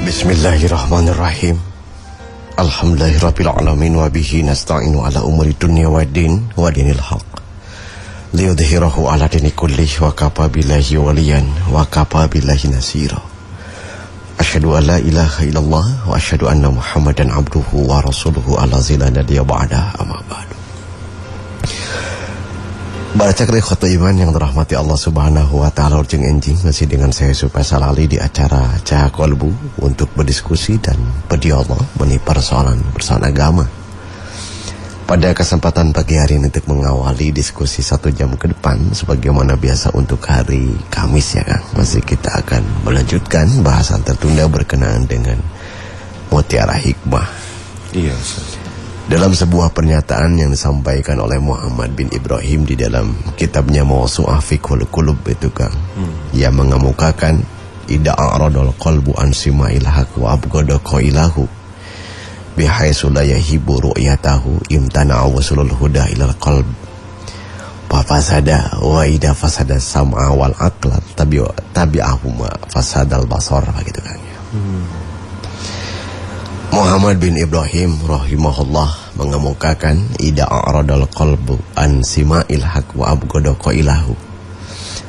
Bismillahirrahmanirrahim. Alhamdulillahirrabbilalamin. Wabihi nasta'inu ala umuri dunia wa din wa dinil haq. Liyudhirahu ala dini kullih. Wa kafa billahi waliyan. Wa kafa billahi nasira. Asyhadu an la ilaha illallah. Wa asyhadu anna muhammadan abduhu wa rasuluhu ala zilana dia ba'da amma ba'du. Baca kali khoto iman yang dirahmati Allah subhanahu wa ta'ala urjeng enjing. Masih dengan saya Supaya Salali di acara Cahaya Kolbu untuk berdiskusi dan berdialog mengenai persoalan agama. Pada kesempatan pagi hari ini untuk mengawali diskusi 1 jam ke depan, sebagaimana biasa untuk hari Kamis ya Kang, masih kita akan melanjutkan bahasan tertunda berkenaan dengan mutiara hikmah. Iya Ustaz. Dalam sebuah pernyataan yang disampaikan oleh Muhammad bin Ibrahim di dalam kitabnya Mawsu'ah Fiqhul Qulub itu Kang, ia mengemukakan idza a'radal qalbu an sima'il haq wa abghada qailahu bihaitsu la yahibu ru'yatahu imtana'a wasulul huda ilal qalb fa fasada wa idza fasada sam'a wal aqla tabi'ahuma fasadal basar begitu Kang. Muhammad bin Ibrahim rahimahullah mengemukakan idza a'radal qalbu an sima'il haq wa abghada qailahu,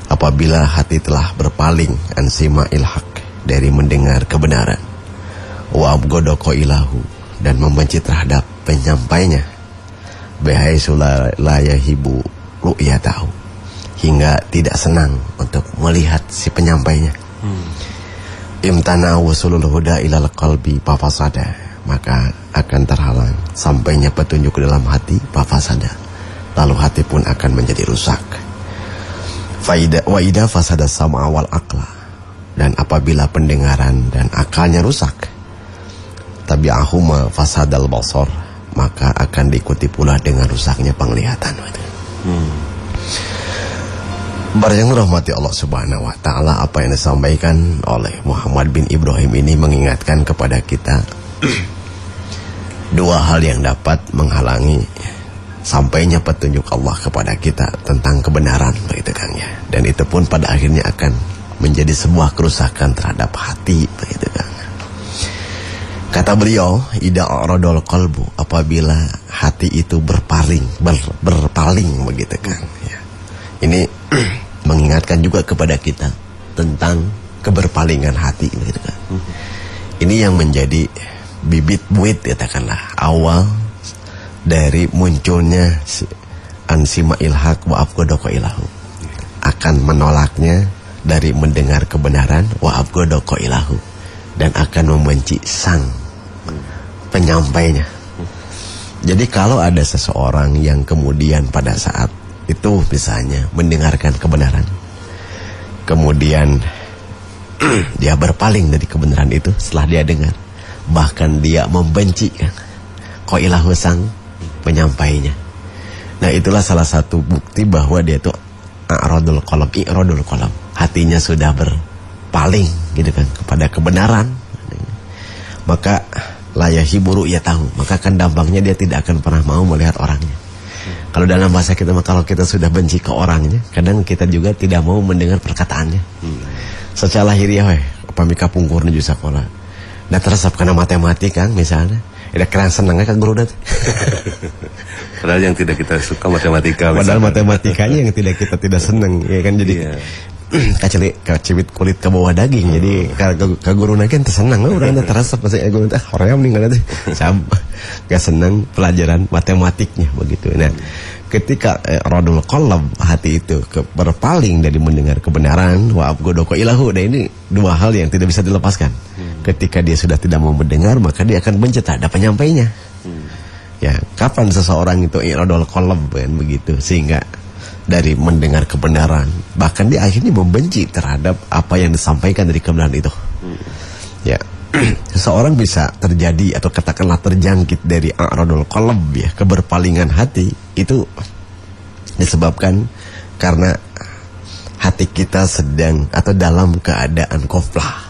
apabila hati telah berpaling an sima'il haq dari mendengar kebenaran, wa abghada qailahu dan membenci terhadap penyampainya, bihaitsu la yahibu ru'yatahu hingga tidak senang untuk melihat si penyampainya. Imtana wasulul huda ilal qalbi fafasada, maka akan terhalang sampainya petunjuk ke dalam hati fafasada, lalu hati pun akan menjadi rusak. Wa idza fasada sam'a wal aqla, dan apabila pendengaran dan akalnya rusak, tabi'ahuma fasadal basar, maka akan diikuti pula dengan rusaknya penglihatan. Para yang dirahmati Allah subhanahu wa ta'ala, apa yang disampaikan oleh Muhammad bin Ibrahim ini mengingatkan kepada kita dua hal yang dapat menghalangi sampainya petunjuk Allah kepada kita tentang kebenaran, begitu Kang ya. Dan itu pun pada akhirnya akan menjadi sebuah kerusakan terhadap hati, begitu Kang. Kata beliau, idza a'radal qalbu, apabila hati itu berpaling begitu Kang ya. Ini mengingatkan juga kepada kita tentang keberpalingan hati, gitu kan. Ini yang menjadi bibit buit, katakanlah, awal dari munculnya ansima'il haq wa abghada qailahu, akan menolaknya dari mendengar kebenaran, wa abghada qailahu, dan akan membenci sang penyampainya. Jadi kalau ada seseorang yang kemudian pada saat itu misalnya mendengarkan kebenaran, kemudian dia berpaling dari kebenaran itu setelah dia dengar, bahkan dia membenci qailahu sang penyampainya. Nah, itulah salah satu bukti bahwa dia itu i'radul qalb, hatinya sudah berpaling gitu kan kepada kebenaran. Maka la yahibu ru'yatahu, maka kan dampaknya dia tidak akan pernah mau melihat orangnya. Kalau dalam bahasa kita, kalau kita sudah benci ke orangnya, kadang kita juga tidak mau mendengar perkataannya. Secara lahiriah pamika pungkur nuju sakola. Da teresap kana matematika misalnya, ada kerang senangnya kan guru dat. Padahal yang tidak kita suka matematika. Padahal matematikanya yang kita tidak senang, ya kan, jadi kacibit kulit ke bawah daging. Jadi ka guruna kan teu senang we urang teh teresap pasti guru teh hoream meninggal teh. Gak senang pelajaran matematiknya begitu. Nah, ketika radul qalb, hati itu berpaling dari mendengar kebenaran, wa abghada qailahu, dan ini dua hal yang tidak bisa dilepaskan. Ketika dia sudah tidak mau mendengar, maka dia akan benci terhadap penyampainya. Ya, kapan seseorang itu radul qalb kan begitu, sehingga dari mendengar kebenaran, bahkan dia akhirnya membenci terhadap apa yang disampaikan dari kebenaran itu. Ya, seseorang bisa terjadi atau katakanlah terjangkit dari a'radul qalb, ya, keberpalingan hati, itu disebabkan karena hati kita sedang atau dalam keadaan qaflah,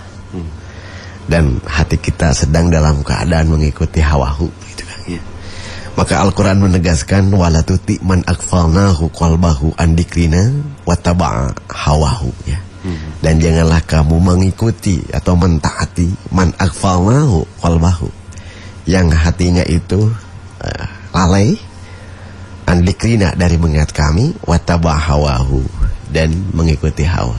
dan hati kita sedang dalam keadaan mengikuti hawahu, gitu kan. Maka Al-Quran menegaskan wala tuti man aghfalnahu qalbahu an dzikrina wattaba'a hawahu, ya. Dan janganlah kamu mengikuti atau mentaati man aghfalnahu qalbahu, yang hatinya itu lalai an dzikrina, dari mengingat kami, wattabahawahu, dan mengikuti hawa.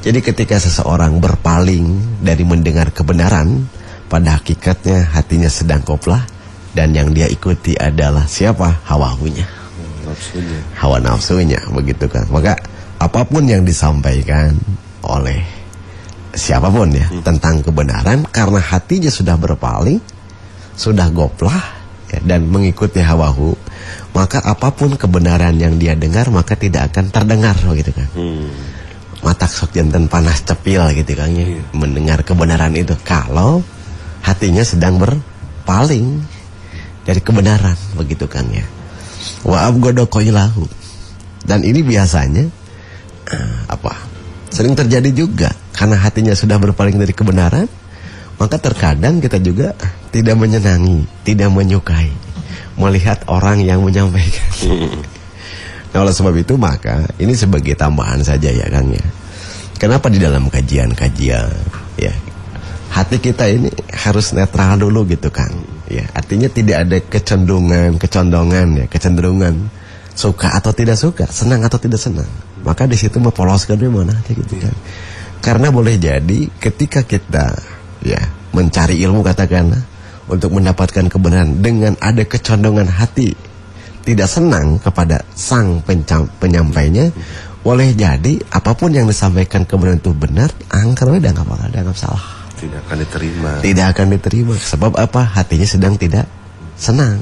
Jadi ketika seseorang berpaling dari mendengar kebenaran, pada hakikatnya hatinya sedang koplah, dan yang dia ikuti adalah siapa? Hawahunya, hawa nafsunya, begitu kan. Maka apapun yang disampaikan oleh siapapun ya tentang kebenaran, karena hatinya sudah berpaling, sudah goplah ya, dan mengikuti hawahu, maka apapun kebenaran yang dia dengar maka tidak akan terdengar, begitu kan. Matak sok janten panas cepil, gitu kan ya, mendengar kebenaran itu kalau hatinya sedang berpaling dari kebenaran, begitu kan ya. Wa abgodo qailahu. Dan ini biasanya sering terjadi juga karena hatinya sudah berpaling dari kebenaran, maka terkadang kita juga tidak menyenangi, tidak menyukai melihat orang yang menyampaikan. Nah, oleh sebab itu maka ini sebagai tambahan saja ya Kang ya. Kenapa di dalam kajian-kajian ya hati kita ini harus netral dulu gitu Kang. Ya, artinya tidak ada kecondongan ya, kecenderungan suka atau tidak suka, senang atau tidak senang. Maka di situ mempoloskan mana aja gitu kan. Karena boleh jadi ketika kita ya mencari ilmu katakanlah untuk mendapatkan kebenaran dengan ada kecondongan hati tidak senang kepada sang penyampainya, boleh jadi apapun yang disampaikan kebenaran itu benar, angkernya dianggap salah. Tidak akan diterima. Tidak akan diterima. Sebab apa? Hatinya sedang tidak senang.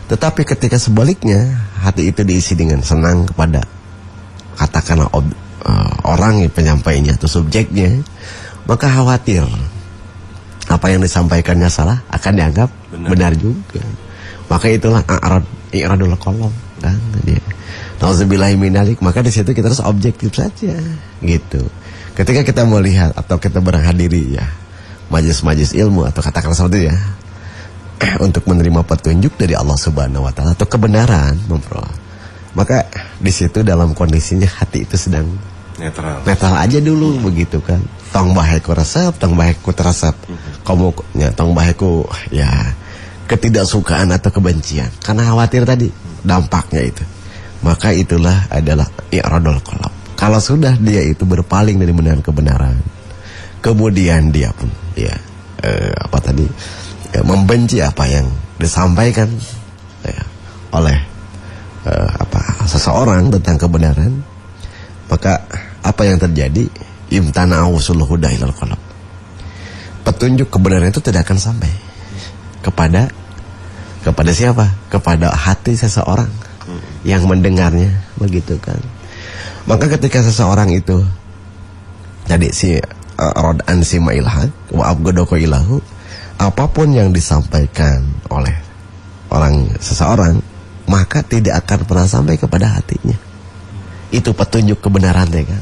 Tetapi ketika sebaliknya hati itu diisi dengan senang kepada katakanlah orang yang penyampainya atau subjeknya, maka khawatir apa yang disampaikannya salah akan dianggap benar juga. Maka itulah i'radul qalb kan dia. Nauzubillahi minalik. Maka di situ kita harus objektif saja gitu. Ketika kita melihat atau kita berhadiri ya majelis-majelis ilmu atau katakanlah seperti ya untuk menerima petunjuk dari Allah Subhanahu wa taala atau kebenaran memperoleh, maka di situ dalam kondisinya hati itu sedang netral aja dulu begitu kan. Tong baheku resep, tong baheku terasap. Kamu ya tong baheku ya ketidaksukaan atau kebencian karena khawatir tadi dampaknya itu. Maka itulah adalah i'radul qalb. Kalau sudah dia itu berpaling dari mendengar kebenaran, kemudian dia pun ya membenci apa yang disampaikan ya, oleh seseorang tentang kebenaran, maka apa yang terjadi? Imtana'u usul huda ilal qalb. Petunjuk kebenaran itu tidak akan sampai kepada siapa? Kepada hati seseorang yang mendengarnya, begitu kan. Maka ketika seseorang itu jadi si rod'an sima'il haq wa abghadaka ilahu, apapun yang disampaikan oleh seseorang maka tidak akan pernah sampai kepada hatinya. Itu petunjuk kebenaran ya kan.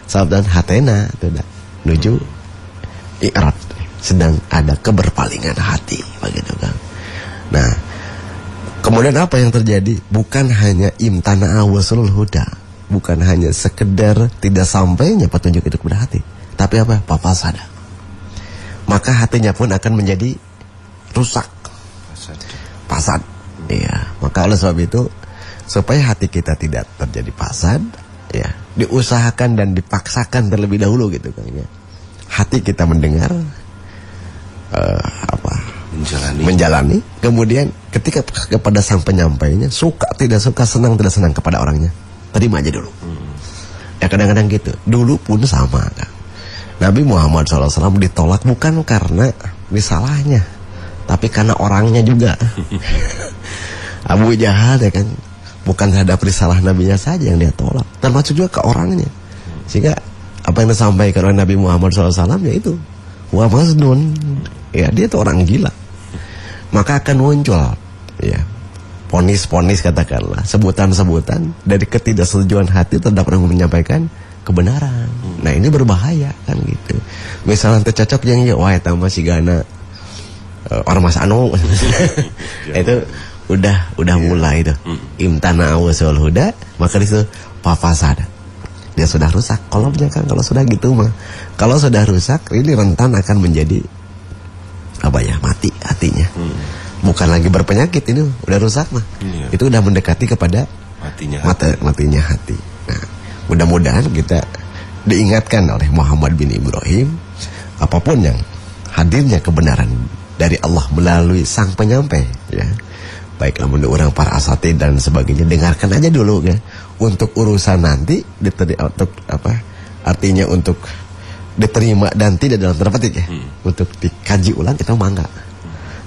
Sabdan hatena tidak nuju i'rad, sedang ada keberpalingan hati, begitu kan. Nah, kemudian apa yang terjadi? Bukan hanya imtana'a wasulul huda, bukan hanya sekedar tidak sampainya petunjuk itu kepada hati, tapi apa? Papasada. Maka hatinya pun akan menjadi rusak, fasad. Iya, maka oleh sebab itu supaya hati kita tidak terjadi fasad, ya, diusahakan dan dipaksakan terlebih dahulu gitu kan ya. Hati kita mendengar menjalani, kemudian ketika kepada sang penyampainya suka tidak suka, senang tidak senang kepada orangnya, terima aja dulu. Ya kadang-kadang gitu. Dulu pun sama kan. Nabi Muhammad SAW ditolak bukan karena risalahnya, tapi karena orangnya juga. Abu Jahal ya kan, bukan terhadap risalah nabinya saja yang dia tolak, termasuk juga ke orangnya. Sehingga apa yang disampaikan oleh Nabi Muhammad SAW yaitu wa maznun, ya dia itu orang gila. Maka akan muncul ya ponis-ponis katakanlah, sebutan-sebutan dari ketidaksetujuan hati terhadap orang yang menyampaikan kebenaran. Nah ini berbahaya kan gitu. Misalnya tercocok yang ya wah eta mah sigana ormas anu. Itu udah mulai itu. Imtana awsul huda, maka itu papasada. dia sudah rusak kolomnya kan. Kalau sudah gitu mah, kalau sudah rusak ini rentan akan menjadi mati hatinya. Bukan lagi berpenyakit, ini udah rusak mah. Itu udah mendekati kepada matinya hati. Nah, mudah-mudahan kita diingatkan oleh Muhammad bin Ibrahim, apapun yang hadirnya kebenaran dari Allah melalui sang penyampai, ya, baiklah menurut orang para asatid dan sebagainya, dengarkan aja dulu ya. Untuk urusan nanti artinya untuk diterima dan tidak dalam tanda petik ya, untuk dikaji ulang kita mah enggak.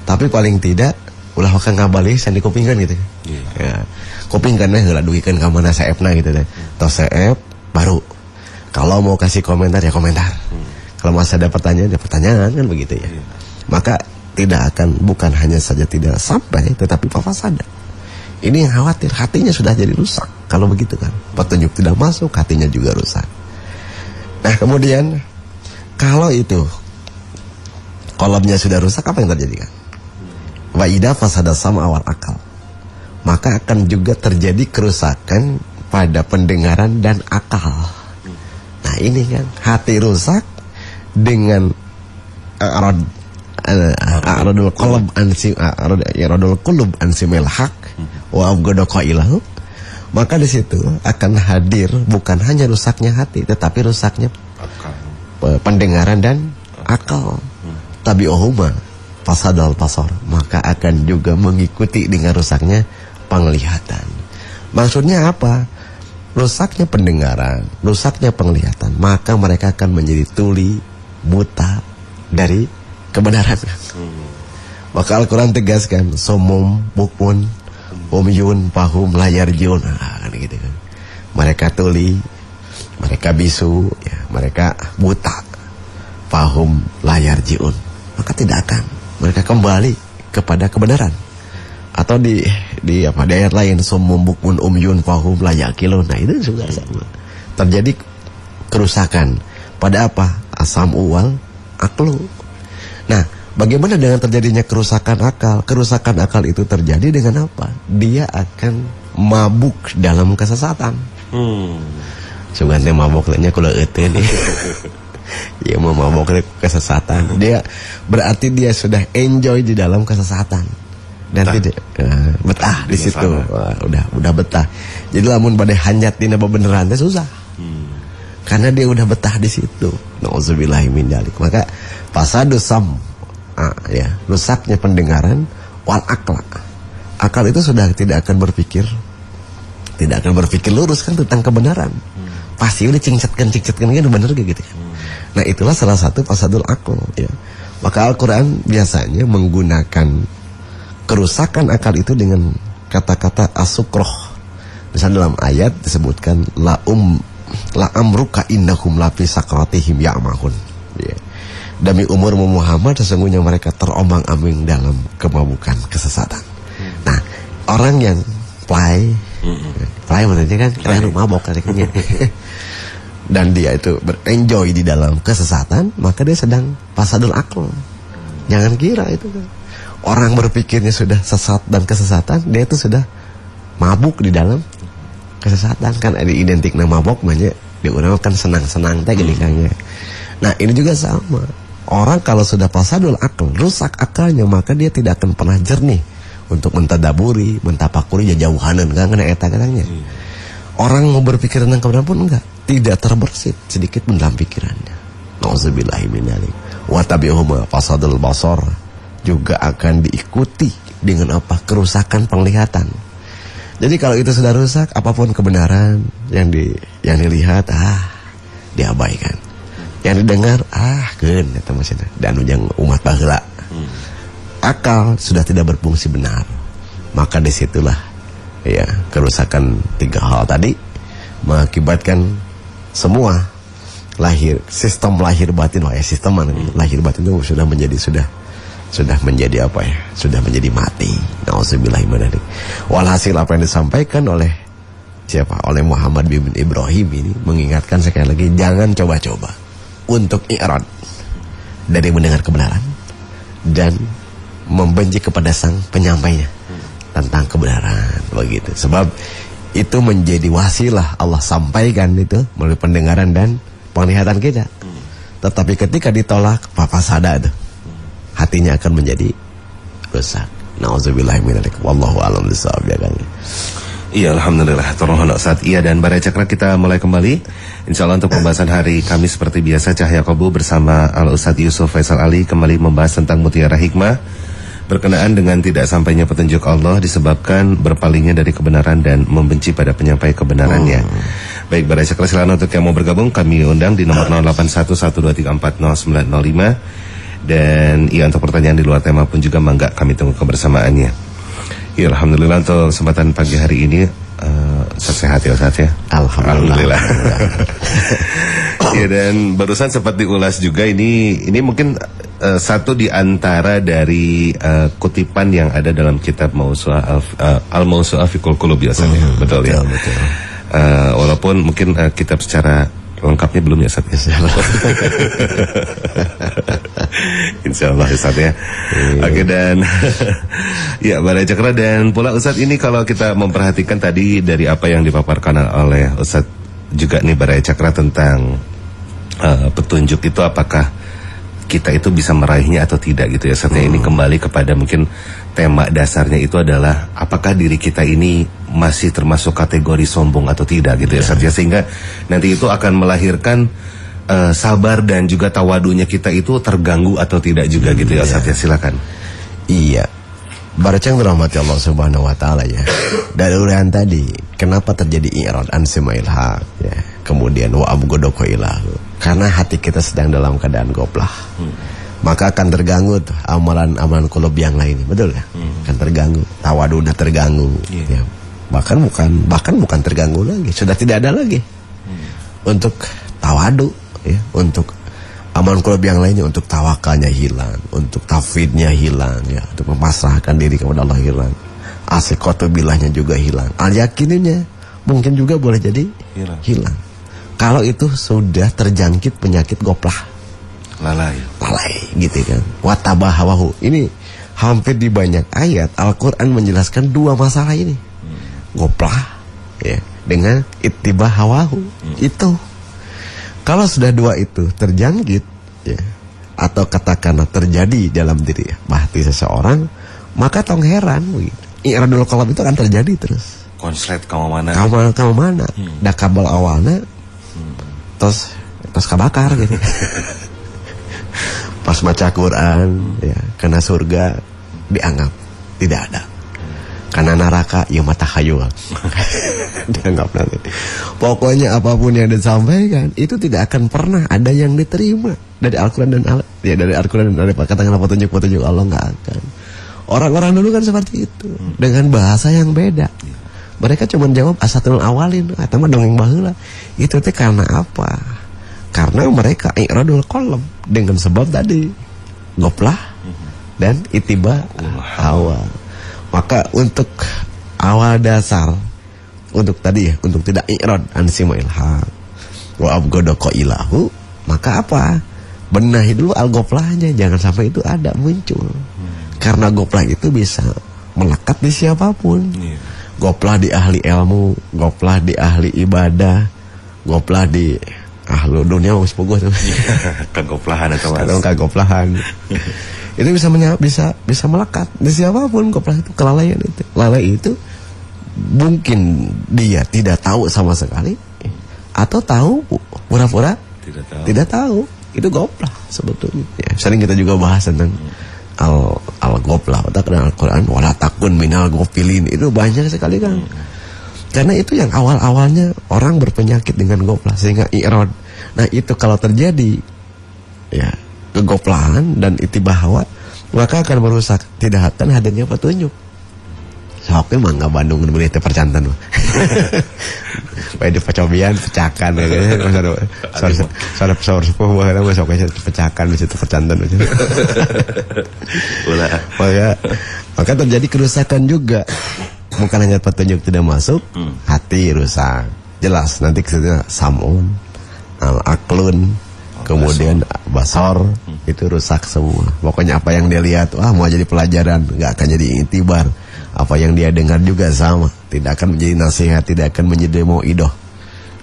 Tapi paling tidak ulah akan ngabali sandi kupingkan gitu. Ya, kupingkan heula duhikeun ka mana saepna gitu teh. Tos saep baru. Kalau mau kasih komentar ya komentar. Kalau masih ada pertanyaan ya pertanyaan kan begitu ya. Maka tidak akan, bukan hanya saja tidak sampai, tetapi fasada. Ini yang khawatir, hatinya sudah jadi rusak. Kalau begitu kan, petunjuk tidak masuk, hatinya juga rusak. Nah kemudian kalau itu kolomnya sudah rusak, apa yang terjadi kan? Wa idza fasada sam'a wal akal, maka akan juga terjadi kerusakan pada pendengaran dan akal. Nah ini kan, hati rusak dengan a'radul qulub an simil haq wa abghadu qailahu, maka di situ akan hadir bukan hanya rusaknya hati, tetapi rusaknya pendengaran dan akal. Tabi'uhuma fasadal basar, maka akan juga mengikuti dengan rusaknya penglihatan. Maksudnya apa? Rusaknya pendengaran, rusaknya penglihatan, maka mereka akan menjadi tuli, buta dari kebenaran. Maka Al-Quran tegaskan, somum bukmun umyun pahum layar jiun, gitu kan. Mereka tuli, mereka bisu, ya, mereka buta, pahum layar jiun, maka tidak akan mereka kembali kepada kebenaran. Atau di ayat lain, somum bukmun umyun pahum layar kilun. Nah itu juga sama, terjadi kerusakan pada apa? Asam uwal aklu. Nah, bagaimana dengan terjadinya kerusakan akal? Kerusakan akal itu terjadi dengan apa? Dia akan mabuk dalam kesesatan. Sugante mabuknya kula euteun nih. Ya mau mabuk kesesatan. Dia berarti dia sudah enjoy di dalam kesesatan. Dan tidak betah di situ. Wah, udah betah. Jadi lamun bade hanjat dina bebeneran teh susah. Karena dia udah betah di situ. Nauzubillahi min dzalik. Maka fasadu sam, ya, rusaknya pendengaran wal akla. Akal itu sudah tidak akan berpikir lurus kan tentang kebenaran. Pasti udah cingcetkan kan bener gitu kan. Nah, itulah salah satu fasadul akal, ya. Maka Al-Qur'an biasanya menggunakan kerusakan akal itu dengan kata-kata asukroh. Misalnya dalam ayat disebutkan la amruka innahum la fi sakratihim ya'mahun, ya. Demi umurmu Muhammad, sesungguhnya mereka terombang-ambing dalam kemabukan kesesatan. Nah, orang yang play maksudnya kan keren mabok katanya. Dan dia itu berenjoy di dalam kesesatan, maka dia sedang fasadul akal. Jangan kira itu kan. Orang berpikirnya sudah sesat dan kesesatan, dia itu sudah mabuk di dalam kesesatan. Kan ada identik nama mabok banyak, dia orang kan senang-senang teh gini kan ya. Nah, ini juga sama. Orang kalau sudah fasadul akal, rusak akalnya, maka dia tidak akan pernah jernih untuk mentadaburi, mentapakuri jauhanan kan kena eta katanya. Orang mau berpikir tentang kebenaran pun enggak, tidak terbersit sedikit pun dalam pikirannya. Nauzubillahi min dzalik. Wa tabi'uhuma fasadul basar, juga akan diikuti dengan apa? Kerusakan penglihatan. Jadi kalau itu sudah rusak, apapun kebenaran yang dilihat diabaikan. Yang didengar keun eta maksudna dan ujang umat baheula. Akal sudah tidak berfungsi benar. Maka disitulah ya kerusakan tiga hal tadi mengakibatkan semua sistem lahir batin, sistem lahir batin itu sudah menjadi apa ya? Sudah menjadi mati. Nauzubillahi min dzalik. Walhasil apa yang disampaikan oleh siapa? Oleh Muhammad bin Ibrahim ini mengingatkan sekali lagi, jangan coba-coba untuk i'rad dari mendengar kebenaran dan membenci kepada sang penyampainya tentang kebenaran begitu. Sebab itu menjadi wasilah Allah sampaikan itu melalui pendengaran dan penglihatan kita. Tetapi ketika ditolak, papa sadar tuh, hatinya akan menjadi rusak. Nauzubillahi min dzalik. Wallahu a'lam bishawab, ya kan. Iya, alhamdulillah. Tolong saat iya dan Bara Cakra kita mulai kembali. Insyaallah untuk pembahasan hari kami seperti biasa Cahaya Kolbu bersama Al Ustadz Yusuf Faisal Ali kembali membahas tentang mutiara hikmah berkenaan dengan tidak sampainya petunjuk Allah disebabkan berpalingnya dari kebenaran dan membenci pada penyampai kebenarannya. Baik, Bara Cakra, silakan untuk yang mau bergabung kami undang di nomor 0811234005 dan iya untuk pertanyaan di luar tema pun juga mangga kami tunggu kebersamaannya. Ya, alhamdulillah untuk kesempatan pagi hari ini sehat ya Ustaz ya. Alhamdulillah. Ya, dan barusan sempat diulas juga ini mungkin satu di antara dari kutipan yang ada dalam kitab Al-Mawsu'ah fi Qulub ya Ustaz ya. Betul ya. Betul. Walaupun mungkin kitab secara lengkapnya belum ya Ustaz ya. Insyaallah Ustaz ya. Oke, dan ya Bara Cakra dan pula Ustaz ini kalau kita memperhatikan tadi dari apa yang dipaparkan oleh Ustaz juga nih Bara Cakra tentang petunjuk itu apakah kita itu bisa meraihnya atau tidak gitu ya Ustaz ya. Ini kembali kepada mungkin tema dasarnya itu adalah apakah diri kita ini masih termasuk kategori sombong atau tidak gitu ya Ustaz ya, sehingga nanti itu akan melahirkan sabar dan juga tawadunya kita itu terganggu atau tidak juga gitu ya Ustaz ya. Silakan. Iya. Bara Cang dirahmati Allah Subhanahu wa taala ya. Dari urian tadi, kenapa terjadi i'rad an samail haq ya. Kemudian wa abghadaka ilahu. Karena hati kita sedang dalam keadaan goplah. Maka akan terganggu tuh amalan-amalan qulub yang lain, betul ya? Akan terganggu, tawadunya terganggu. Ya. Bahkan bukan terganggu lagi, sudah tidak ada lagi. Untuk tawadu ya, untuk amalan qulub yang lainnya, untuk tawakalnya hilang, untuk tauhidnya hilang ya, untuk memasrahkan diri kepada Allah hilang. Asiqatu billahnya juga hilang. Al-yakinnya mungkin juga boleh jadi hilang. Kalau itu sudah terjangkit penyakit goplah, lalai gitu kan. Watabahawahu. Ini hampir di banyak ayat Al-Quran menjelaskan dua masalah ini, goplah ya, dengan ittibah hawahu. Itu kalau sudah dua itu terjangkit ya, atau katakanlah terjadi dalam diri ya, bahti seseorang, maka tong heran begitu. I'radul qalb itu akan terjadi terus. Konslet kamu mana? Kamu mana? Dakabal awalna terus kabakar gitu. Pas baca Quran ya, kena surga dianggap tidak ada. Karena neraka ya mata khayul. Dianggap nanti. Pokoknya apapun yang disampaikan itu tidak akan pernah ada yang diterima dari Al-Quran dan dari Al-Quran dan dari katakanlah petunjuk-petunjuk Allah, nggak akan. Orang-orang dulu kan seperti itu dengan bahasa yang beda. Mereka cuma jawab asatul awalin atau mah dongeng baheula. Itu teh karena apa? Karena mereka i'radul qalb dengan sebab tadi goplah dan itiba hawa. Maka untuk awal dasar untuk tadi ya, untuk tidak i'rad an simail haq wa abghadaka ilahu, maka apa? Benahi dulu al-goplahnya, jangan sampai itu ada muncul. Karena goplah itu bisa melekat di siapapun. Goplah di ahli ilmu, goplah di ahli ibadah, goplah di ahlu dunia wis pogo tuh. Kagoplahan atau mas? Kagoplahan. Itu bisa melekat di siapapun goplah itu, kelalaian itu. Lalai itu mungkin dia tidak tahu sama sekali, atau tahu pura-pura tidak tahu. Itu goplah sebetulnya. Ya, sering kita juga bahas tentang al-goplah, dan Al-Quran wala takun minal gofilin, itu banyak sekali kan. Karena itu yang awal-awalnya orang berpenyakit dengan goplah sehingga i'rad. Nah itu kalau terjadi ya kegoplahan dan itibah hawa, maka akan merusak, tidak akan hadirnya petunjuk. Soknya mangga Bandung beli teh percantan mah. Bae di pecobian pecakan ya. Saudara sepuh baheula mah sok pecakan di situ percantan aja. Maka terjadi kerusakan juga. Bukan hanya petunjuk tidak masuk, hati rusak. Jelas nanti kesana samun, al-aklun, kemudian basar, itu rusak semua. Pokoknya apa yang dia lihat, wah mau jadi pelajaran, nggak akan jadi intibar. Apa yang dia dengar juga sama, tidak akan menjadi nasihat, tidak akan menjadi mau'idah.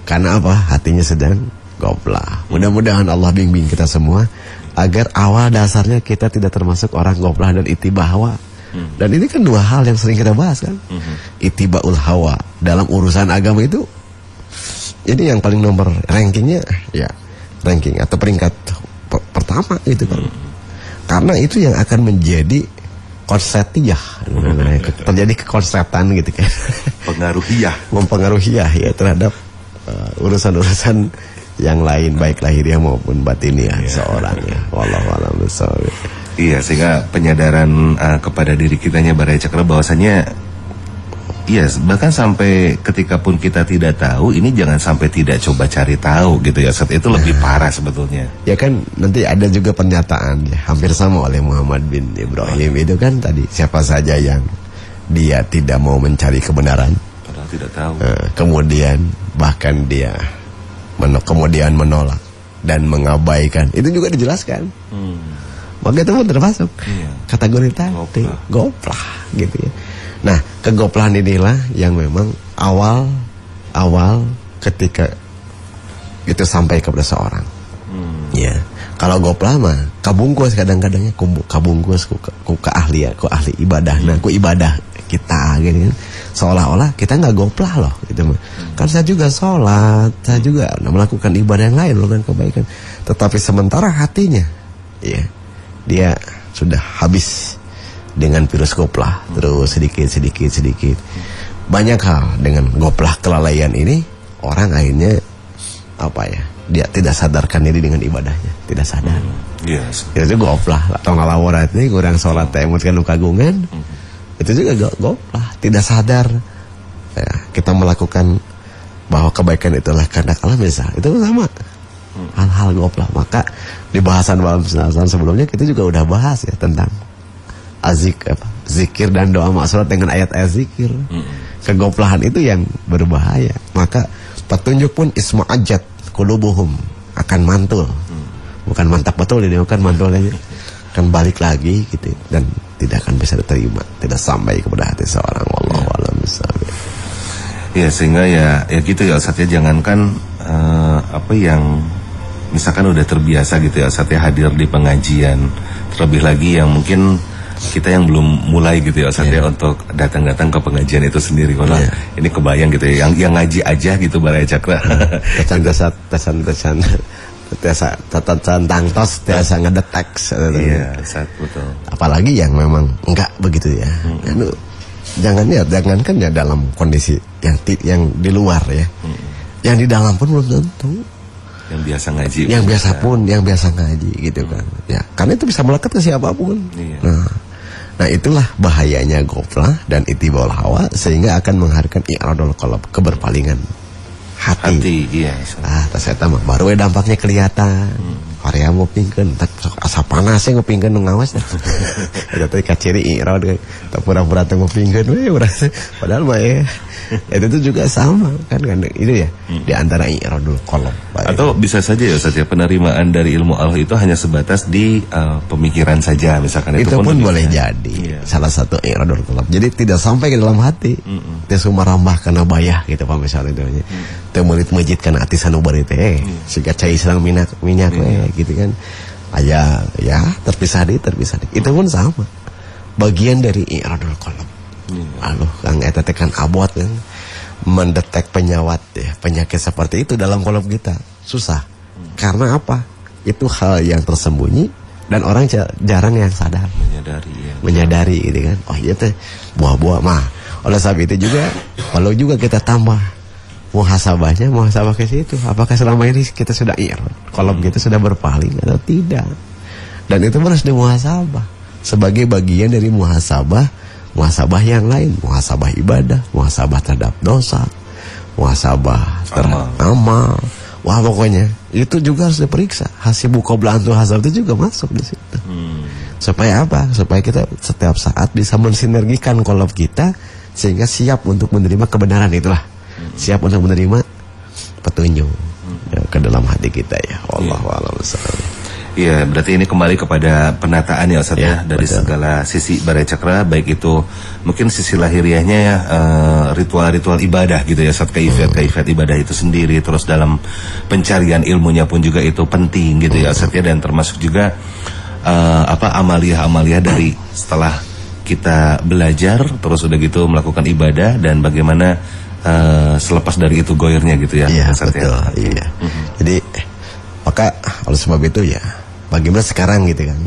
Karena apa? Hatinya sedang goplah. Mudah-mudahan Allah bimbing kita semua agar awal dasarnya kita tidak termasuk orang goplah dan itibah hawa. Dan ini kan dua hal yang sering kita bahas kan. Itiba'ul hawa dalam urusan agama itu, ini yang paling nomor rankingnya ya, ranking atau peringkat pertama itu kan. Karena itu yang akan menjadi konsetiyah, terjadi kekonsetan gitu kan. Mempengaruhi ya terhadap urusan-urusan yang lain, baik lahiriah maupun batiniah seorang ya. Wallahu a'lam bishawab. Iya, sehingga penyadaran kepada diri kitanya Baraya Cakra bahwasanya iya, bahkan sampai ketika pun kita tidak tahu, ini jangan sampai tidak coba cari tahu gitu ya. Itu lebih parah sebetulnya. Ya kan, nanti ada juga pernyataan ya, hampir sama oleh Muhammad bin Ibrahim itu kan tadi, siapa saja yang dia tidak mau mencari kebenaran, padahal tidak tahu. Kemudian bahkan dia kemudian menolak dan mengabaikan, itu juga dijelaskan. Maka itu pun termasuk kategori tadi, goplah gitu ya. Nah, kegoplahan inilah yang memang awal ketika itu sampai kepada seorang. Ya, kalau goplah mah kabungkus kadang-kadangnya kabungkus ku ahli ibadah, nah ku ibadah kita gitu kan. Seolah-olah kita nggak goplah loh gitu mah. Kan saya juga sholat, saya juga melakukan ibadah yang lain, melakukan kebaikan. Tetapi sementara hatinya ya, dia sudah habis dengan virus goplah, terus sedikit. Banyak hal dengan goplah kelalaian ini, orang akhirnya apa ya? Dia tidak sadarkan diri dengan ibadahnya, tidak sadar. Yes. Itu goplah. Atau ngalawarat ini kurang sholat temut kan kagungan. Itu juga goplah, tidak sadar. Ya, kita melakukan bahwa kebaikan itulah kehendak Allah bisa. Itu sama. Hal-hal goplah. Maka di bahasan sebelumnya kita juga udah bahas ya tentang zikir dan doa maksud dengan ayat-ayat zikir. Kegoplahan itu yang berbahaya. Maka petunjuk pun isma'ajat qulubuhum, akan mantul. Bukan mantap betul ini, bukan mantul aja. Akan balik lagi gitu dan tidak akan bisa diterima, tidak sampai kepada hati seorang. Wallahu a'lam bishawab. Ya, sehingga ya gitu ya Ustaz ya, jangankan apa yang misalkan udah terbiasa gitu ya Ustaz ya hadir di pengajian, terlebih lagi yang mungkin kita yang belum mulai gitu ya Ustaz ya untuk datang-datang ke pengajian itu sendiri. Kalau ini kebayang gitu ya, yang ngaji aja gitu Baraya Cakra. Tesan tangtos tiasa ngedeteks. Iya, Ustaz, betul. Apalagi yang memang enggak begitu ya. Jangankan ya dalam kondisi yang di luar ya. Yang di dalam pun belum tentu. Yang biasa ngaji. Yang biasa ngaji gitu kan. Ya, karena itu bisa melekat ke siapapun. Nah, itulah bahayanya goplah dan itiba'ul hawa, sehingga akan menghadirkan i'radul qalb, keberpalingan hati. Iya. Tas eta mah baru dampaknya kelihatan. Korea mau pingkeun, asa panasnya ngopingkeun nu ngawas dah. Eta teh kaciri i'rad, teu pura-pura teh ngopingkeun we urang. Padahal mah itu juga sama kan itu ya, di antara i'radul qalb. Atau bisa saja ya Ustaz ya, penerimaan dari ilmu Allah itu hanya sebatas di pemikiran saja misalkan. Itu pun boleh jadi salah satu i'radul qalb. Jadi tidak sampai ke dalam hati. Teu sumarambah kana bayah gitu Pak misalnya itu. Teu meulit masjid kana hati sanubari teh. Siga cai sareng minyak we gitu kan. Ya terpisah di. Itu pun sama. Bagian dari i'radul qalb. Lalu Kang eta teh kan abot kan mendetek penyakit seperti itu dalam qalb kita susah. Karena apa? Itu hal yang tersembunyi dan orang jarang yang sadar menyadari gitu kan. Oh iya teh buah-buah mah. Oleh sebab itu juga kalau juga kita tambah muhasabah ke situ, apakah selama ini kita sudah qalb kita sudah berpaling atau tidak. Dan itu harus dimuhasabah sebagai bagian dari muhasabah yang lain, muhasabah ibadah, muhasabah terhadap dosa, muhasabah terhadap amal. Wah, pokoknya itu juga harus diperiksa. Hasibu qabla an tuhasab itu juga masuk di situ. Supaya apa? Supaya kita setiap saat bisa mensinergikan qalb kita sehingga siap untuk menerima kebenaran itulah. Siap untuk menerima petunjuk ke dalam hati kita ya. Wallahu a'lam bishawab. Iya, berarti ini kembali kepada penataan ya Ustaz ya, dari betul. segala sisi Balai Cakra, baik itu mungkin sisi lahiriahnya ya, ritual-ritual ibadah gitu ya Ustaz, kaifiat ibadah itu sendiri, terus dalam pencarian ilmunya pun juga itu penting gitu ya Ustaz ya, dan termasuk juga amaliah-amaliah dari setelah kita belajar terus udah gitu melakukan ibadah, dan bagaimana selepas dari itu goirnya gitu ya. Iya, Ustaz, betul. ya. Iya. Jadi maka oleh sebab itu ya, bagaimana sekarang gitu kan,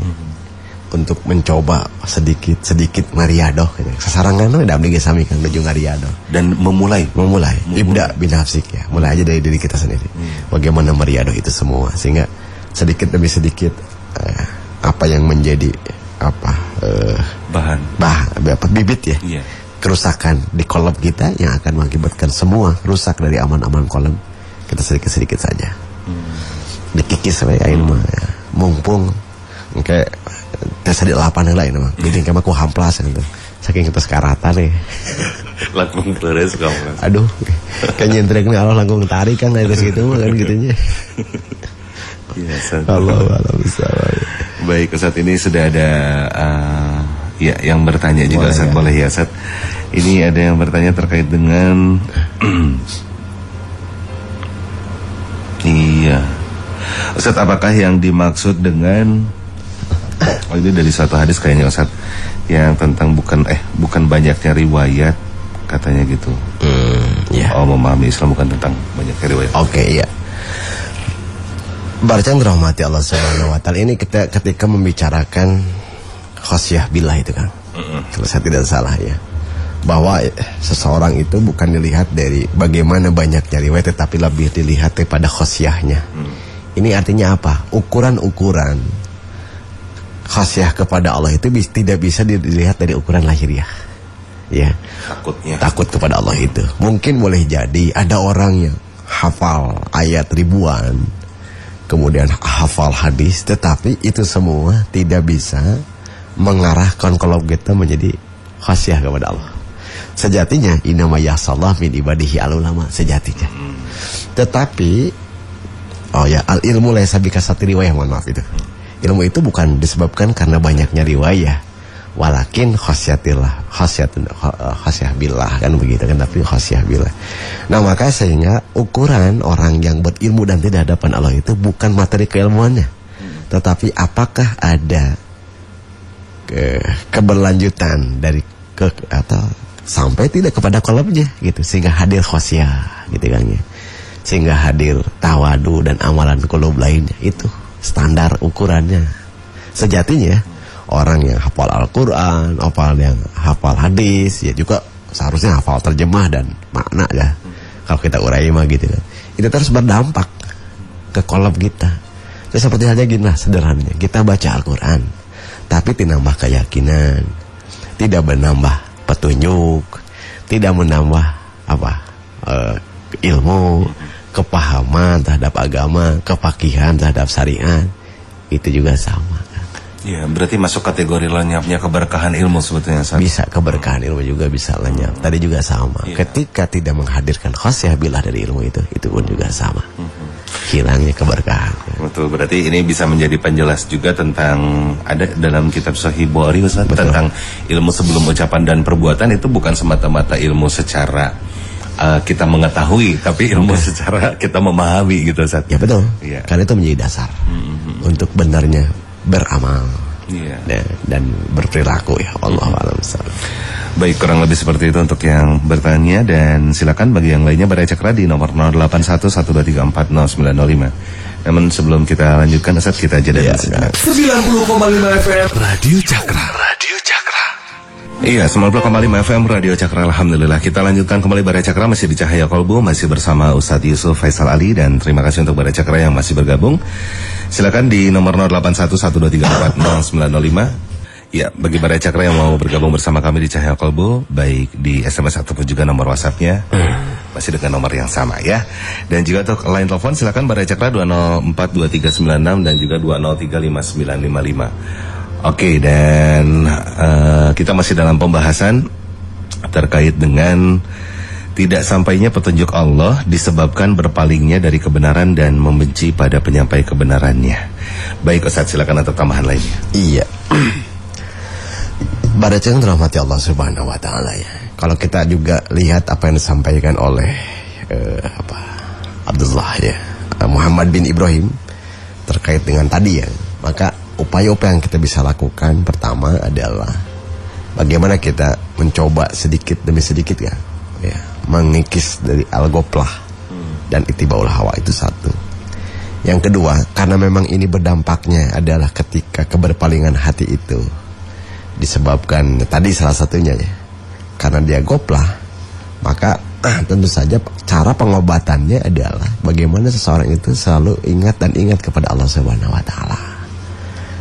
untuk mencoba sedikit ngariadoh gitu. Sasarangan udah abdi ge sami kan menuju ngariadoh Dan memulai ibda binafsik ya, mulai aja dari diri kita sendiri. Bagaimana meriadoh itu semua, sehingga sedikit demi sedikit apa yang menjadi bahan bibit ya, iya. kerusakan di kolom kita yang akan mengakibatkan semua rusak dari aman-aman kolom kita sedikit-sedikit saja dikikis sampai aing mah ya. Mumpung kayak tes di lapangan lain mah jadi kayak aku hamplas gitu saking kita sekaratan ya Langkung terus kamu. aduh kayak nyentreknya Allah langkung tarik kan dari situ kan gitunya. Iya, Ustaz. Allah salah. Baik, Ustaz, ini sudah ada ya yang bertanya juga Ustaz, boleh ya Ustaz. Ini ada yang bertanya terkait dengan iya. Ustaz, apakah yang dimaksud dengan ini dari suatu hadis kayaknya Ustaz, yang tentang bukan banyaknya riwayat katanya gitu. Ya. Oh, memahami Islam bukan tentang banyaknya riwayat. Oke, iya. Barcang dirahmati Allah Subhanahu wa taala, ini ketika membicarakan khosyah billah itu kan. Kalau saya tidak salah ya. Bahwa seseorang itu bukan dilihat dari bagaimana banyaknya riwayat, tetapi lebih dilihat daripada khosyahnya. Ini artinya apa? Ukuran-ukuran khosyah kepada Allah itu tidak bisa dilihat dari ukuran lahiriah. Ya. Takut kepada Allah itu. Mungkin boleh jadi ada orang yang hafal ayat ribuan, kemudian hafal hadis, tetapi itu semua tidak bisa mengarahkan kalau kita menjadi khasyah kepada Allah. Sejatinya innama yasallah min ibadihi al-ulama, sejatinya. Tetapi al ilmu laisa bikasati riwayah, mohon maaf itu. Ilmu itu bukan disebabkan karena banyaknya riwayah, walakin khasyah billah kan begitu kan, tapi khasyah billah. Nah, maka sehingga ukuran orang yang berilmu dan tidak hadapan Allah itu bukan materi keilmuannya, tetapi apakah ada keberlanjutan dari atau sampai tidak kepada kolomnya gitu, sehingga hadir khasyah gitu kan ya, sehingga hadir tawadu dan amalan kolom lainnya. Itu standar ukurannya. Sejatinya orang yang hafal Al-Quran, yang hafal hadis, ya juga seharusnya hafal terjemah dan makna ya. Kalau kita urai mah gitu kan, itu terus berdampak ke kolom kita. Jadi seperti halnya gini lah sederhananya, kita baca Al-Quran tapi tidak menambah keyakinan, tidak menambah petunjuk, tidak menambah ilmu, kepahaman terhadap agama, kepakihan terhadap syariat, itu juga sama. Ya, berarti masuk kategori lenyapnya keberkahan ilmu sebetulnya. Bisa keberkahan ilmu juga bisa lenyap. Tadi juga sama. Ketika tidak menghadirkan khasyah billah dari ilmu itu pun juga sama. Hilangnya keberkahan. Betul, berarti ini bisa menjadi penjelas juga tentang ada dalam kitab Sahih Bukhari Ustaz, tentang ilmu sebelum ucapan dan perbuatan itu bukan semata-mata ilmu secara kita mengetahui, tapi ilmu secara kita memahami gitu Ustaz. Ya betul. Ya. Karena itu menjadi dasar untuk benarnya beramal dan berperilaku ya. Allah a'lam. Baik, kurang lebih seperti itu untuk yang bertanya, dan silakan bagi yang lainnya Balai Cakra di nomor 081123400905. Namun sebelum kita lanjutkan Ustaz, kita jeda dulu sebentar. 90,5 FM Radio Cakra. Iya, 90,5 FM Radio Cakra. Alhamdulillah, kita lanjutkan kembali Balai Cakra masih di Cahaya Kolbu, masih bersama Ustadz Yusuf Faisal Ali, dan terima kasih untuk Balai Cakra yang masih bergabung. Silakan di nomor 081123400905. Ya, bagi Balai Cakra yang mau bergabung bersama kami di Cahaya Kolbu, baik di SMS ataupun juga nomor WhatsApp-nya masih dengan nomor yang sama ya. Dan juga untuk line telepon silakan Balai Cakra 2042396 dan juga 2035955. Oke, dan kita masih dalam pembahasan terkait dengan tidak sampainya petunjuk Allah disebabkan berpalingnya dari kebenaran dan membenci pada penyampai kebenarannya. Baik Ustaz, silakan untuk tambahan lainnya. Iya. Barat yang dirahmati Allah Subhanahu wa taala ya. Kalau kita juga lihat apa yang disampaikan oleh Abdullah ya, Muhammad bin Ibrahim terkait dengan tadi ya, maka upaya-upaya yang kita bisa lakukan pertama adalah bagaimana kita mencoba sedikit demi sedikit ya, mengikis dari al-ghaflah dan ittibaul hawa, itu satu. Yang kedua, karena memang ini berdampaknya adalah ketika keberpalingan hati itu disebabkan tadi salah satunya ya, karena dia ghaflah, maka tentu saja cara pengobatannya adalah bagaimana seseorang itu selalu ingat kepada Allah Subhanahu wa taala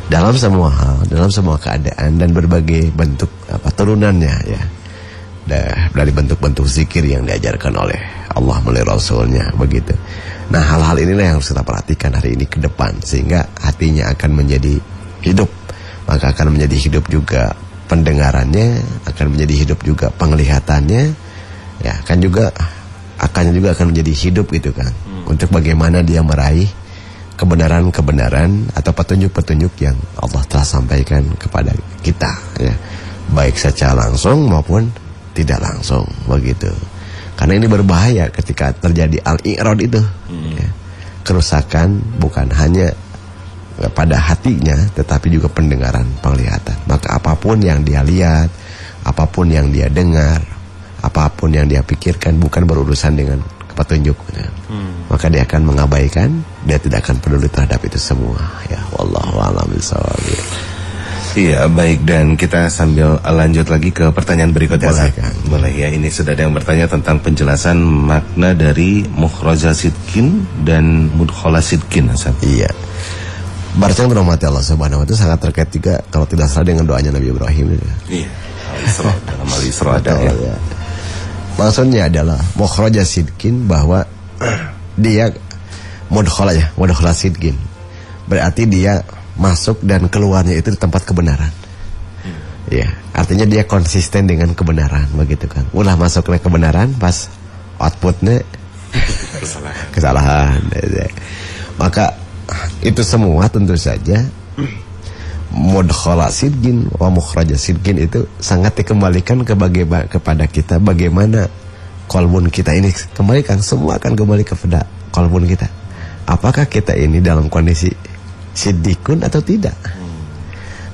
dalam semua hal, dalam semua keadaan dan berbagai bentuk turunannya ya. Dari bentuk-bentuk zikir yang diajarkan oleh Allah melalui Rasulnya begitu. Nah, hal-hal inilah yang harus kita perhatikan hari ini ke depan sehingga hatinya akan menjadi hidup. Maka akan menjadi hidup juga pendengarannya, akan menjadi hidup juga penglihatannya, ya kan juga akan menjadi hidup gitu kan. Untuk bagaimana dia meraih kebenaran-kebenaran atau petunjuk-petunjuk yang Allah telah sampaikan kepada kita ya. Baik secara langsung maupun tidak langsung begitu. Karena ini berbahaya ketika terjadi al-i'rad itu. Ya. Kerusakan bukan hanya pada hatinya tetapi juga pendengaran, penglihatan. Maka apapun yang dia lihat, apapun yang dia dengar, apapun yang dia pikirkan bukan berurusan dengan petunjuk ya. Maka dia akan mengabaikan, dia tidak akan peduli terhadap itu semua ya. Wallahu a'lam bishawab. Iya, baik, dan kita sambil lanjut lagi ke pertanyaan berikutnya. Boleh ya, ini sudah ada yang bertanya tentang penjelasan makna dari mukhraja sidqin dan mudkhala sidqin. Iya. Barat yang dirahmati Allah Subhanahu wa taala sangat terkait juga kalau tidak salah dengan doanya Nabi Ibrahim. Iya. Al-Isra, dalam Al-Isra ada ya. Maksudnya adalah mukhraja sidqin bahwa dia mudkhala sidqin. Berarti dia masuk dan keluarnya itu di tempat kebenaran. Ya, artinya dia konsisten dengan kebenaran begitu kan. Ulah masuk ke kebenaran pas outputnya kesalahan. Maka itu semua tentu saja mudkhala sidqin wa mukhraja sidqin itu sangat dikembalikan kepada kita bagaimana qalbun kita ini kembalikan, semua akan kembali kepada qalbun kita. Apakah kita ini dalam kondisi siddiqun atau tidak?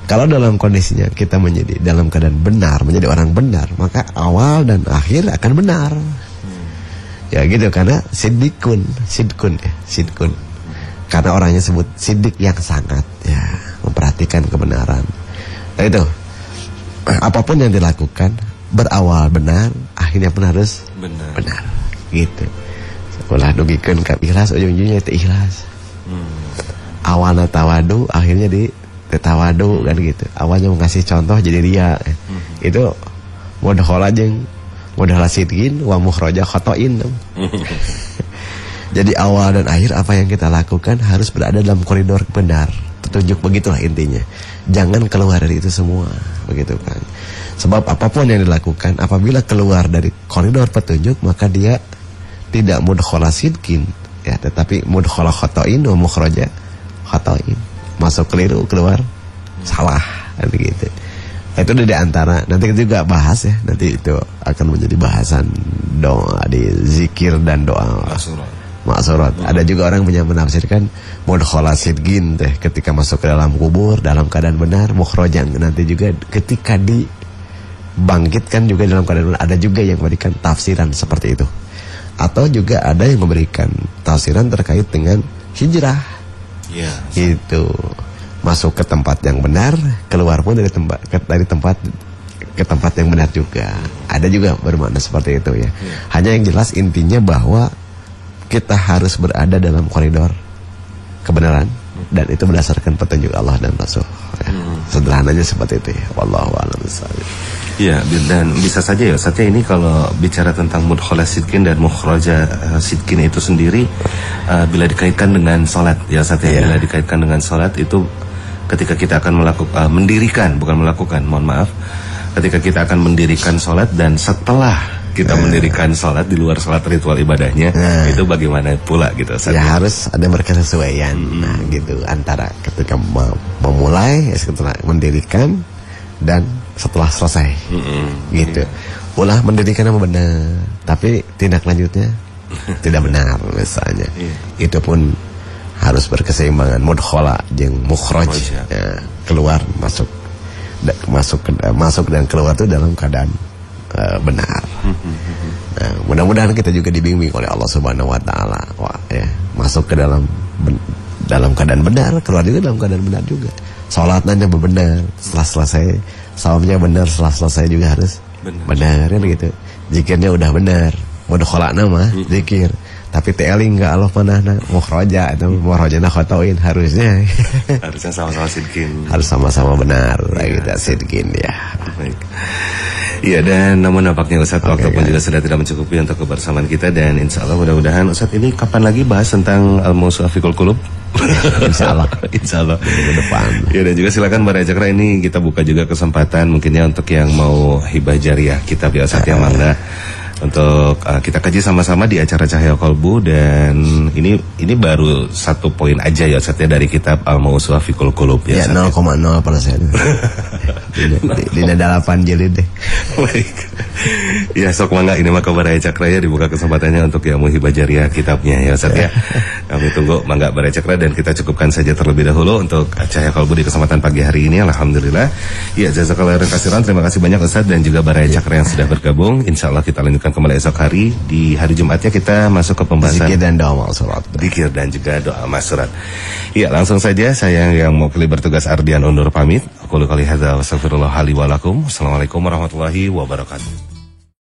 Kalau dalam kondisinya kita menjadi dalam keadaan benar, menjadi orang benar, maka awal dan akhir akan benar. Ya gitu, karena siddiqun. Karena orangnya sebut siddiq yang sangat ya, memperhatikan kebenaran. Nah itu, apapun yang dilakukan berawal benar, akhirnya pun harus benar. Gitu. Ulah dugikeun ka ikhlas, ujung-ujungnya itu ikhlas. Awalnya tawadu, akhirnya di tawadu kan gitu. Awalnya mau ngasih contoh jadi ria. Itu mudkhala sidqin wa mukhraja khotoin. Jadi awal dan akhir apa yang kita lakukan harus berada dalam koridor benar, petunjuk, begitulah intinya. Jangan keluar dari itu semua, begitu kan. Sebab apapun yang dilakukan apabila keluar dari koridor petunjuk maka dia tidak mudkhala sidqin ya, tetapi mudkhala khotoin wa mukhraja khotoin. Masuk keliru, keluar salah, begitu. Itu di antara, nanti kita juga bahas ya, nanti itu akan menjadi bahasan doa di zikir dan doa maksurat. Ada juga orang yang menafsirkan mudkhala sidqin teh ketika masuk ke dalam kubur dalam keadaan benar, mukhrajan nanti juga ketika dibangkitkan juga dalam keadaan benar. Ada juga yang memberikan tafsiran seperti itu. Atau juga ada yang memberikan tafsiran terkait dengan hijrah. Ya, gitu. Masuk ke tempat yang benar, keluar pun dari tempat ke tempat yang benar juga. Ada juga bermakna seperti itu ya. Hanya yang jelas intinya bahwa kita harus berada dalam koridor kebenaran dan itu berdasarkan petunjuk Allah dan Rasul. Ya. Sederhananya seperti itu ya. Wallahu a'lam bishawab. Ya, dan bisa saja ya Ustaz, ini kalau bicara tentang mudkhala sidqin dan mukhraja sidqin itu sendiri bila dikaitkan dengan salat ya Ustaz ya. Bila dikaitkan dengan salat itu ketika kita akan ketika kita akan mendirikan salat dan setelah kita mendirikan sholat di luar sholat ritual ibadahnya, itu bagaimana pula gitu Ustaz? Ya harus ada berkesesuaian. Nah gitu, antara ketika memulai, setelah mendirikan, dan setelah selesai. Gitu. Ulah mendirikan yang benar, tapi tindak lanjutnya tidak benar misalnya. Itu pun harus berkeseimbangan, mudkhala jeung mukhraj. Ya, keluar masuk dan keluar itu dalam keadaan benar. Nah, mudah-mudahan kita juga dibimbing oleh Allah Subhanahu wa taala. Ya, masuk ke dalam keadaan benar, keluar juga dalam keadaan benar juga. Salatnya benar, setelah selesai saumnya benar, setelah selesai juga harus benar kan gitu. Zikirnya udah benar, mudkhalana mah zikir. Tapi teling enggak Allah panahna mukhraja atau mukhrajana khatauin harusnya sama-sama sidqin. Harus sama-sama benar gitu sidqin ya. Baik. Iya, dan namun nampaknya Ustadz waktu pun juga sudah tidak mencukupi untuk kebersamaan kita, dan insya Allah mudah-mudahan Ustadz ini kapan lagi bahas tentang al-mawsu' fi qulub? Insya Allah minggu depan. Ya, dan juga silakan Bara Cakra, ini kita buka juga kesempatan mungkinnya untuk yang mau hibah jariah kitab ya Ustadz yang mangga untuk kita kaji sama-sama di acara Cahaya Kolbu. Dan ini baru 1 poin aja ya Ustadz dari kitab Al-Mawsu' fi Qulub ya. Ya 0,0%. Di 8 jilid deh. Baik. Ya sok mangga ini mah Bara Cakra ya, dibuka kesempatannya untuk yang mau hibah jariah kitabnya ya Ustadz ya. Kami tunggu mangga Bara Cakra, dan kita cukupkan saja terlebih dahulu untuk Cahaya Kolbu di kesempatan pagi hari ini. Alhamdulillah. Ya, jazakallahu khairan. Terima kasih banyak Ustadz dan juga Bara Cakra yang sudah bergabung. Insyaallah kita lanjutkan kembali esok hari. Di hari Jumatnya kita masuk ke pembahasan zikir dan doa ma'surat. Zikir dan juga doa ma'surat. Ya, langsung saja saya yang mau kali bertugas Ardian undur pamit. Aku qali hadza wa astaghfirullah li wa lakum. Assalamualaikum warahmatullahi wabarakatuh.